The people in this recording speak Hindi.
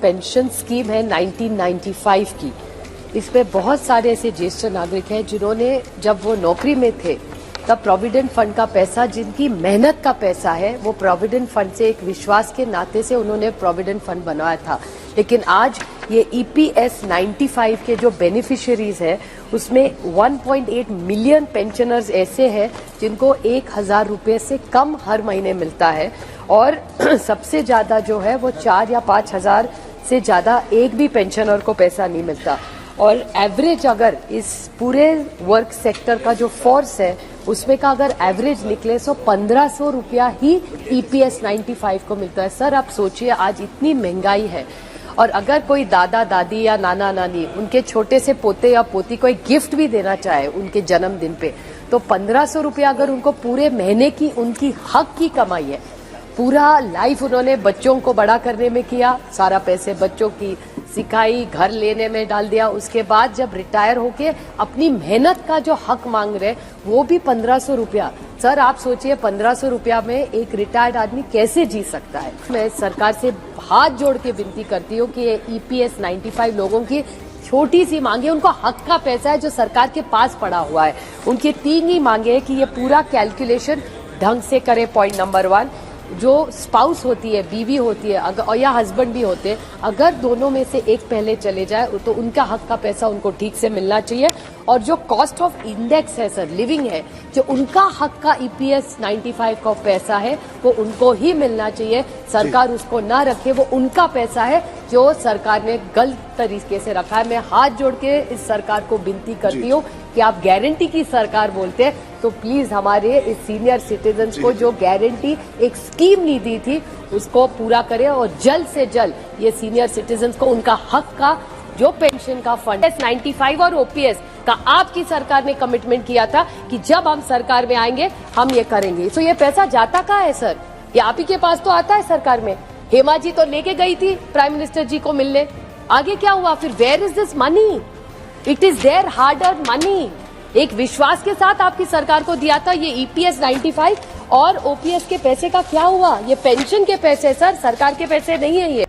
पेंशन स्कीम है 1995 की। इसमें बहुत सारे ऐसे ज्येष्ठ नागरिक हैं जिन्होंने जब वो नौकरी में थे तब प्रोविडेंट फंड का पैसा, जिनकी मेहनत का पैसा है, वो प्रोविडेंट फंड से एक विश्वास के नाते से उन्होंने प्रोविडेंट फंड बनाया था। लेकिन आज ये EPS 95 के जो बेनिफिशियरीज है उसमें 1.8 मिलियन पेंशनर्स ऐसे हैं जिनको 1,000 रुपये से कम हर महीने मिलता है और सबसे ज्यादा जो है वो 4 या 5 हजार से ज्यादा एक भी पेंशनर को पैसा नहीं मिलता। और एवरेज अगर इस पूरे वर्क सेक्टर का जो फोर्स है उसमें का अगर एवरेज निकले तो 1500 रुपया ही EPS 95 को मिलता है। सर आप सोचिए, आज इतनी महंगाई है और अगर कोई दादा दादी या नाना नानी उनके छोटे से पोते या पोती को एक गिफ्ट भी देना चाहे उनके जन्मदिन पे, तो 1500 रुपया अगर उनको पूरे महीने की उनकी हक की कमाई है, पूरा लाइफ उन्होंने बच्चों को बड़ा करने में किया, सारा पैसे बच्चों की सिखाई, घर लेने में डाल दिया, उसके बाद जब रिटायर होके अपनी मेहनत का जो हक मांग रहे वो भी 1500 रुपया। सर आप सोचिए 1500 रुपया में एक रिटायर्ड आदमी कैसे जी सकता है। मैं सरकार से हाथ जोड़ के विनती करती हूँ कि ये EPS 95 लोगों की छोटी सी मांगे, उनको हक का पैसा है जो सरकार के पास पड़ा हुआ है, उनकी 3 ही मांगे है कि ये पूरा कैलकुलेशन ढंग से करे। पॉइंट नंबर 1, जो स्पाउस होती है, बीवी होती है अगर या हस्बैंड भी होते हैं, अगर दोनों में से एक पहले चले जाए तो उनका हक का पैसा उनको ठीक से मिलना चाहिए। और जो कॉस्ट ऑफ इंडेक्स है सर, लिविंग है, जो उनका हक का EPS 95 का पैसा है वो उनको ही मिलना चाहिए। सरकार उसको ना रखे, वो उनका पैसा है जो सरकार ने गलत तरीके से रखा है। मैं हाथ जोड़ के इस सरकार को विनती करती हूँ कि आप गारंटी की सरकार बोलते हैं तो प्लीज हमारे इस सीनियर सिटीजन्स को जो गारंटी एक स्कीम नहीं दी थी उसको पूरा करें और जल्द से जल्द ये सीनियर सिटीजन्स को उनका हक का जो पेंशन का फंड 95 और OPS का आपकी सरकार ने कमिटमेंट किया था कि जब हम सरकार में आएंगे हम ये करेंगे। तो ये पैसा जाता कहाँ है सर? ये आप ही के पास तो आता है सरकार में। हेमा जी तो लेके गई थी प्राइम मिनिस्टर जी को मिलने, आगे क्या हुआ फिर? Where is this money? It is there hard earn money. एक विश्वास के साथ आपकी सरकार को दिया था ये EPS 95 और OPS के पैसे का क्या हुआ? ये पेंशन के पैसे सर, सरकार के पैसे नहीं है ये।